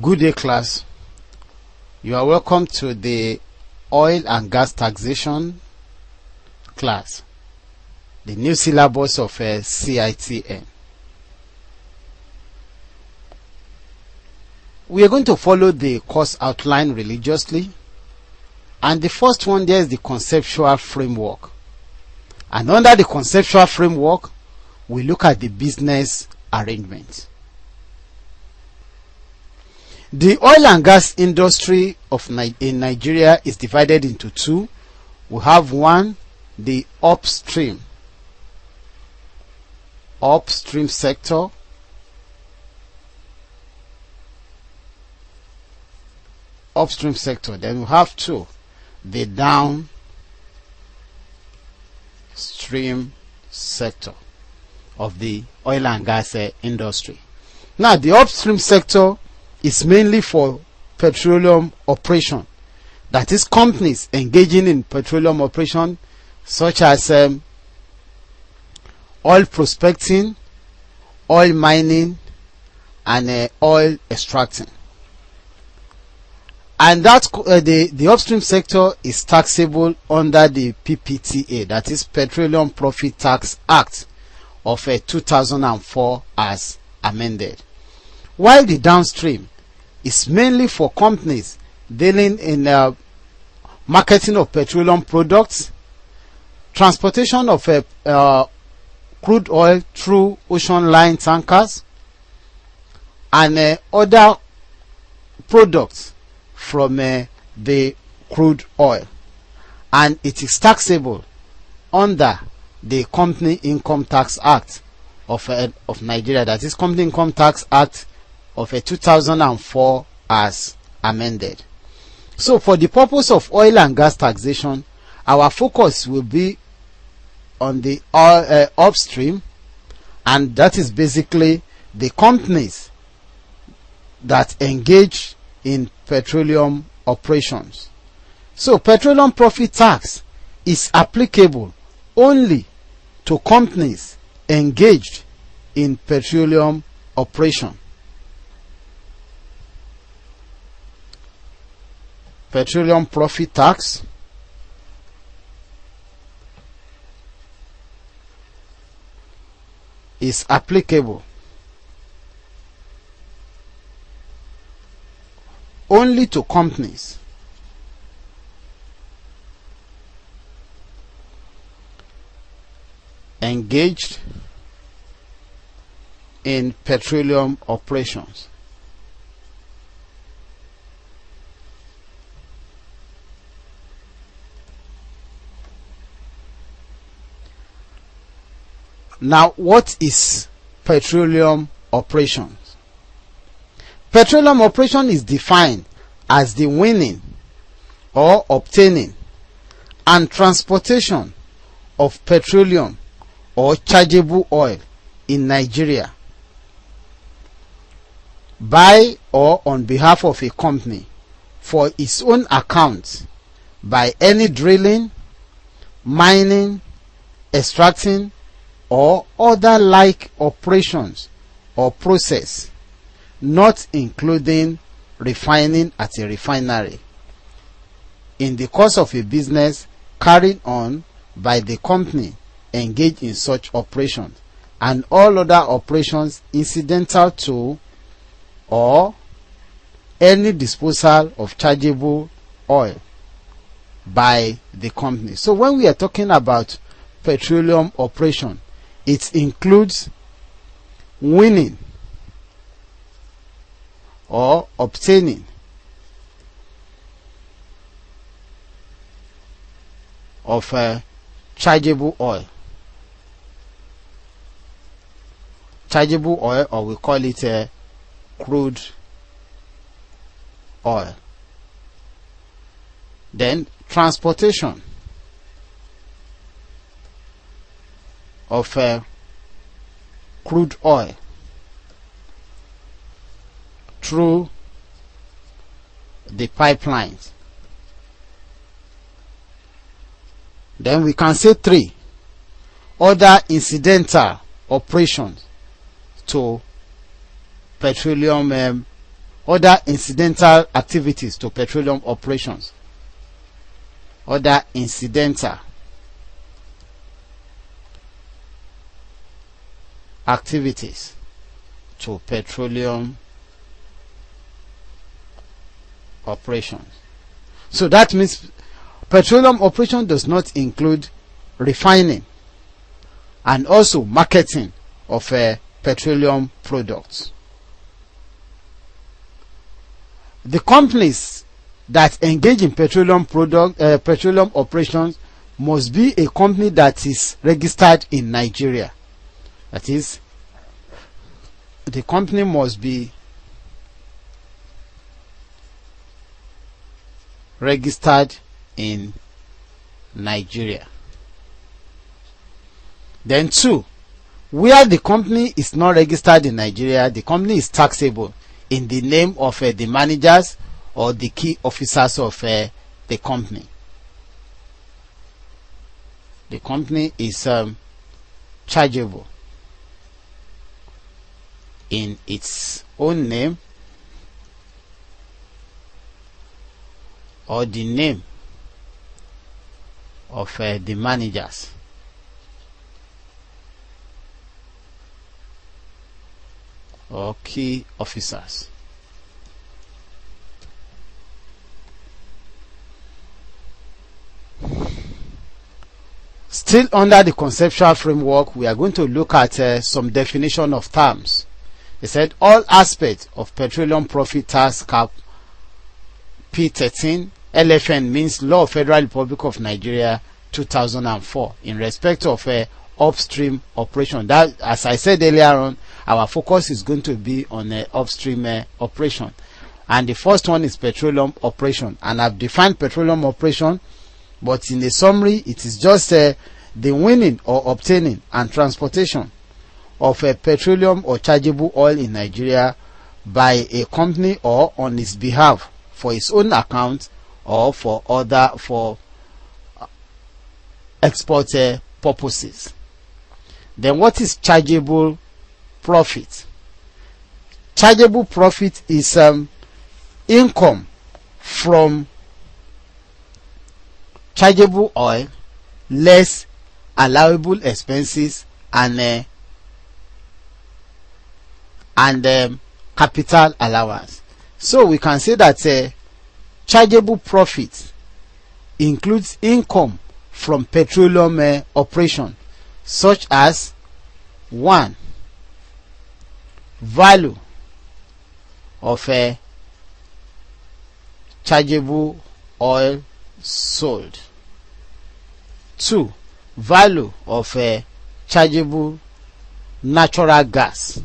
Good day, class. You are welcome to the oil and gas taxation class, the new syllabus of Citn. We are going to follow the course outline religiously, and the first one there is the conceptual framework, and under the conceptual framework we look at the business arrangement. The oil and gas industry in Nigeria is divided into two. We have one, the upstream sector, then we have two, the downstream sector of the oil and gas industry. Now, the upstream sector is mainly for petroleum operation, that is, companies engaging in petroleum operation such as oil prospecting, oil mining, and oil extracting. And that the upstream sector is taxable under the PPTA, that is Petroleum Profit Tax Act of 2004 as amended. While the downstream is mainly for companies dealing in marketing of petroleum products, transportation of crude oil through ocean line tankers, and other products from the crude oil, and it is taxable under the Company Income Tax Act of Nigeria, that is Company Income Tax Act of 2004 as amended. So for the purpose of oil and gas taxation, our focus will be on the upstream, and that is basically the companies that engage in petroleum operations. So petroleum profit tax is applicable only to companies engaged in petroleum operation. Petroleum profit tax is applicable only to companies engaged in petroleum operations. Now, what is petroleum operations? Petroleum operation is defined as the winning or obtaining and transportation of petroleum or chargeable oil in Nigeria by or on behalf of a company for its own account by any drilling, mining, extracting, or other like operations or process, not including refining at a refinery, in the course of a business carried on by the company engaged in such operations, and all other operations incidental to or any disposal of chargeable oil by the company. So when we are talking about petroleum operation, it includes winning or obtaining of chargeable oil. Chargeable oil, or we call it crude oil. Then transportation of crude oil through the pipelines. Then we can say 3, other incidental operations to petroleum other incidental activities to petroleum operations. Other incidental activities to petroleum operations. So that means petroleum operation does not include refining and also marketing of petroleum products. The companies that engage in petroleum operations must be a company that is registered in Nigeria. That is, the company must be registered in Nigeria. Then 2, where the company is not registered in Nigeria, the company is taxable in the name of the managers or the key officers of the company. The company is chargeable in its own name or the name of the managers or key officers. Still under the conceptual framework, we are going to look at some definition of terms. They said all aspects of petroleum profit tax cap P13 LFN means Law of Federal Republic of Nigeria 2004 in respect of upstream operation. That, as I said earlier on, our focus is going to be on upstream operation, and the first one is petroleum operation, and I've defined petroleum operation, but in a summary it is just the winning or obtaining and transportation of petroleum or chargeable oil in Nigeria by a company or on its behalf for its own account or for export purposes. Then what is chargeable profit? Chargeable profit is income from chargeable oil less allowable expenses and capital allowance. So we can say that chargeable profit includes income from petroleum operation, such as 1. Value of chargeable oil sold. 2. Value of chargeable natural gas.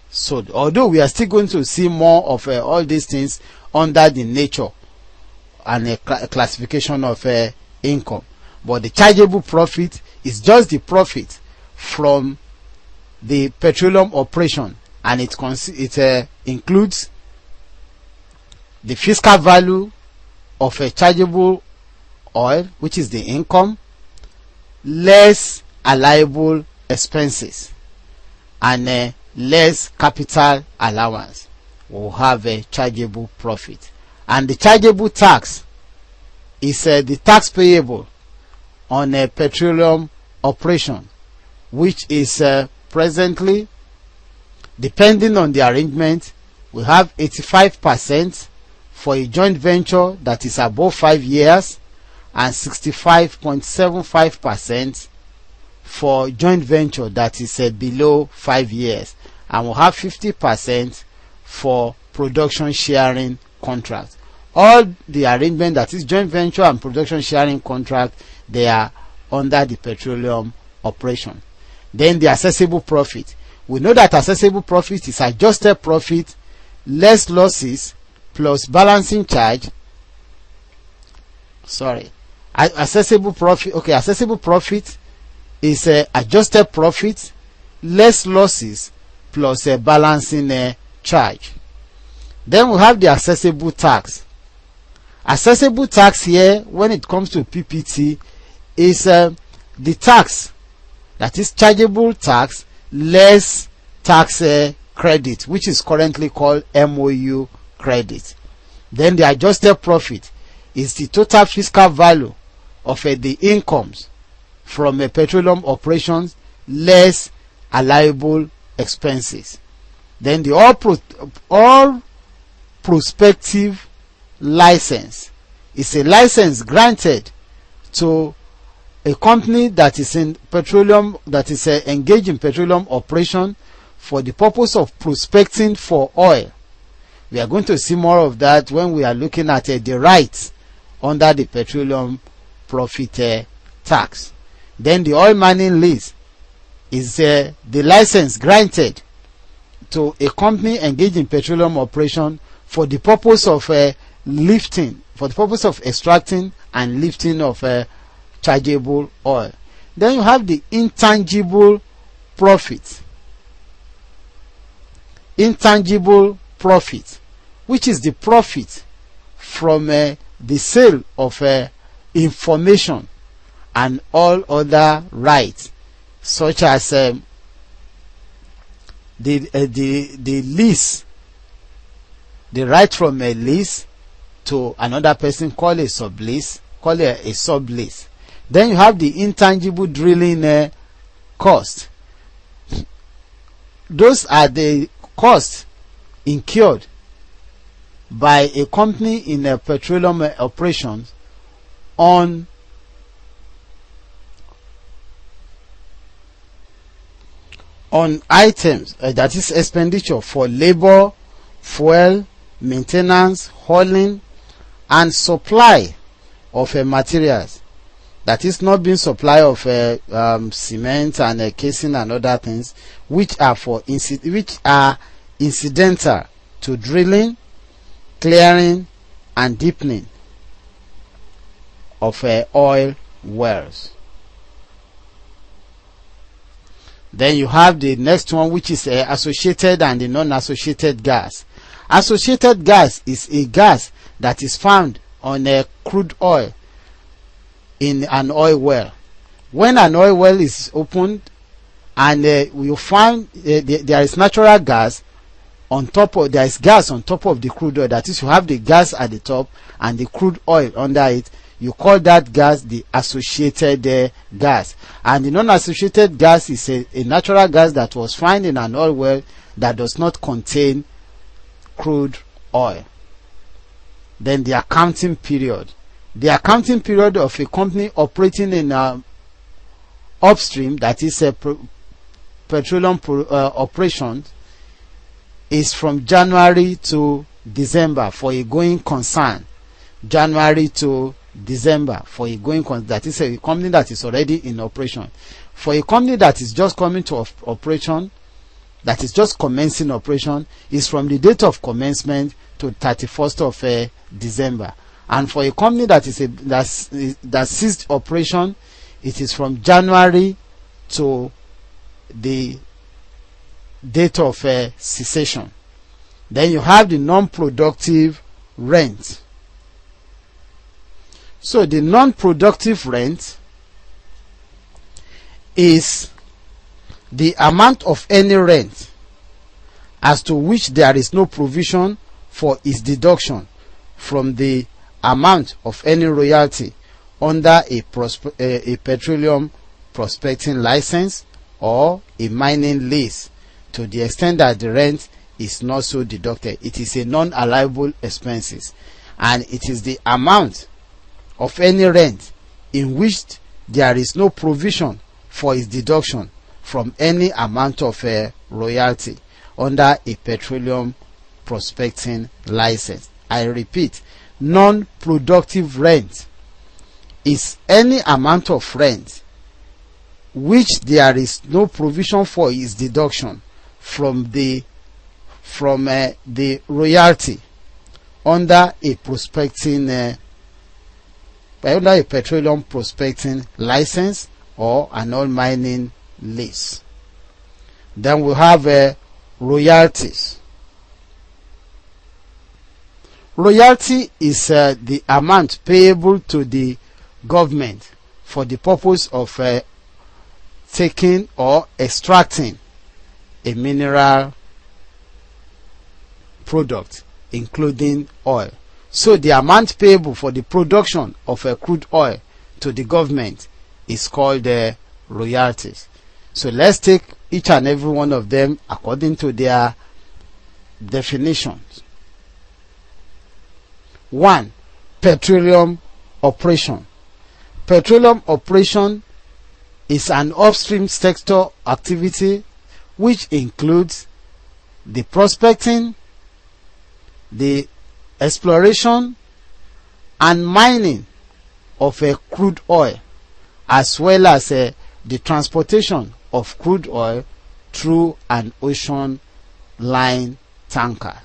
Sold. Although we are still going to see more of all these things under the nature and classification of income, but the chargeable profit is just the profit from the petroleum operation, and it includes the fiscal value of a chargeable oil, which is the income, less allowable expenses and less capital allowance. Will have a chargeable profit. And the chargeable tax is the tax payable on a petroleum operation, which is presently, depending on the arrangement, we have 85% for a joint venture that is above 5 years and 65.75% for joint venture that is below 5 years, and we'll have 50% for production sharing contract. All the arrangement that is joint venture and production sharing contract, they are under the petroleum operation. Then the accessible profit. We know that accessible profit is adjusted profit less losses plus balancing charge. Accessible profit is adjusted profit less losses plus a balancing charge. Then we have the accessible tax. Accessible tax here, when it comes to PPT, is the tax, that is chargeable tax, less tax credit, which is currently called MOU credit. Then the adjusted profit is the total fiscal value of the incomes from petroleum operations less allowable expenses. Then the all prospective license is a license granted to a company that is in petroleum, that is engaged in petroleum operation for the purpose of prospecting for oil. We are going to see more of that when we are looking at the rights under the petroleum profit tax. Then the oil mining lease is the license granted to a company engaged in petroleum operation for the purpose of lifting, for the purpose of extracting and lifting of chargeable oil. Then you have the intangible profit. Intangible profit, which is the profit from the sale of information and all other rights, such as the lease, the right from a lease to another person, called a sublease, called a sublease. Then you have the intangible drilling cost. Those are the costs incurred by a company in a petroleum operations on items, that is expenditure for labor, fuel, maintenance, hauling and supply of materials, that is not being supply of cement and casing and other things, which are incidental to drilling, clearing and deepening of oil wells. Then you have the next one, which is associated and the non-associated gas. Associated gas is a gas that is found on crude oil in an oil well. When an oil well is opened and you find there is natural gas on top of, there is gas on top of the crude oil, that is, you have the gas at the top and the crude oil under it, you call that gas the associated gas. And the non-associated gas is a natural gas that was found in an oil well that does not contain crude oil. Then the accounting period. The accounting period of a company operating in upstream, that is a petroleum operations, is from January to December for a going concern. January to December for a going concern, that is a company that is already in operation. For a company that is just coming to operation, that is just commencing operation, is from the date of commencement to 31st of December. And for a company that is that ceased operation, it is from January to the date of cessation. Then you have the non-productive rent. So the non-productive rent is the amount of any rent as to which there is no provision for its deduction from the amount of any royalty under a petroleum prospecting license or a mining lease, to the extent that the rent is not so deducted. It is a non-allowable expenses, and it is the amount of any rent in which there is no provision for its deduction from any amount of royalty under a petroleum prospecting license. I repeat, non-productive rent is any amount of rent which there is no provision for its deduction from the royalty under a prospecting under a petroleum prospecting license or an oil mining lease. Then we have royalties. Royalty is the amount payable to the government for the purpose of taking or extracting a mineral product, including oil. So the amount payable for the production of a crude oil to the government is called royalties. So let's take each and every one of them according to their definitions. 1. Petroleum operation. Petroleum operation is an upstream sector activity which includes the prospecting, the exploration and mining of a crude oil, as well as the transportation of crude oil through an ocean line tanker.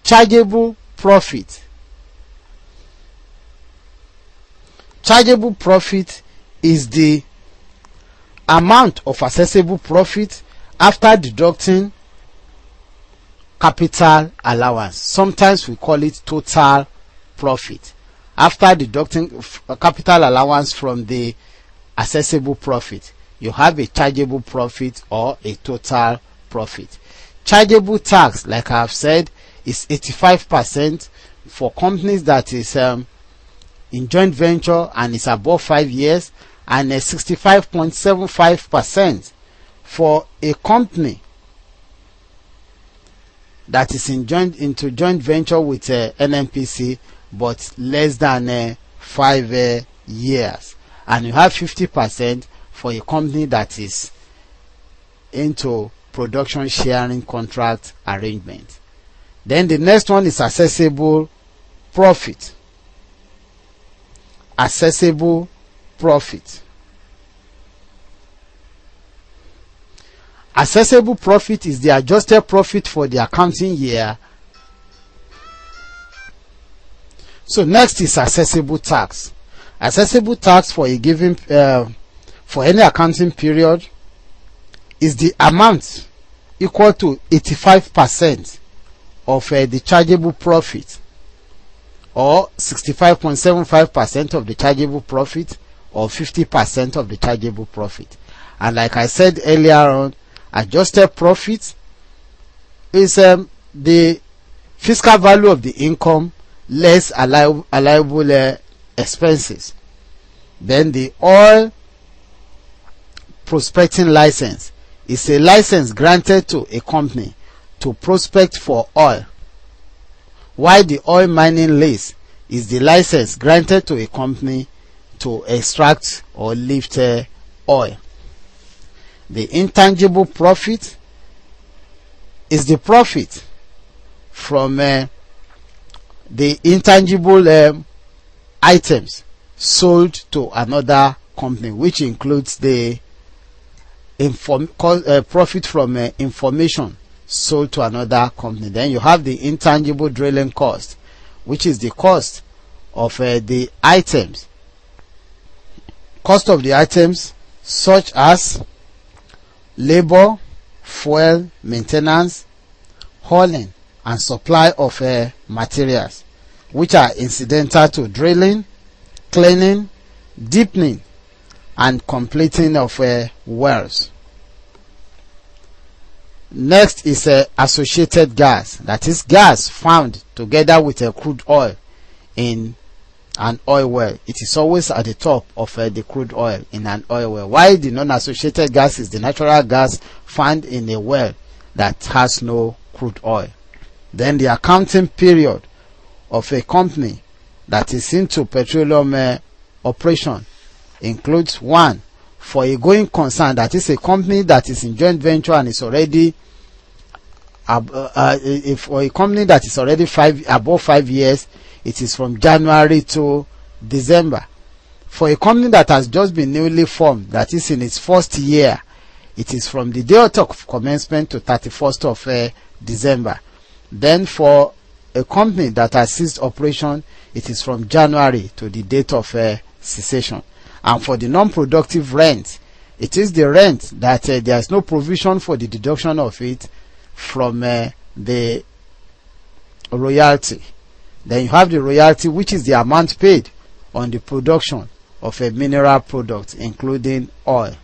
Chargeable profit. Chargeable profit is the amount of accessible profit after deducting capital allowance. Sometimes we call it total profit. After deducting capital allowance from the accessible profit, you have a chargeable profit or a total profit. Chargeable tax, like I have said, is 85% for companies that is in joint venture and is above 5 years, and 65.75% for a company that is into joint venture with NNPC but less than 5 years, and you have 50% for a company that is into production sharing contract arrangement. Then the next one is accessible profit. Accessible profit. Accessible profit is the adjusted profit for the accounting year. So next is accessible tax. Accessible tax for a given for any accounting period is the amount equal to 85% of the chargeable profit, or 65.75% of the chargeable profit, or 50% of the chargeable profit. And like I said earlier on, adjusted profit is the fiscal value of the income less allowable expenses. Then the oil prospecting license is a license granted to a company to prospect for oil, while the oil mining lease is the license granted to a company to extract or lift oil. The intangible profit is the profit from the intangible items sold to another company, which includes the profit from information sold to another company. Then you have the intangible drilling cost, which is the cost of the items. Cost of the items such as labor, fuel, maintenance, hauling, and supply of materials, which are incidental to drilling, cleaning, deepening, and completing of wells. Next is associated gas, that is gas found together with crude oil in an oil well. It is always at the top of the crude oil in an oil well, while the non-associated gas is the natural gas found in a well that has no crude oil. Then the accounting period of a company that is into petroleum operation includes: 1, for a going concern, that is a company that is in joint venture and is already for a company that is already above 5 years, it is from January to December. For a company that has just been newly formed, that is in its first year, it is from the date of commencement to 31st of December. Then for a company that has ceased operation, it is from January to the date of cessation. And for the non-productive rent, it is the rent that there is no provision for the deduction of it from the royalty. Then you have the royalty, which is the amount paid on the production of a mineral product, including oil.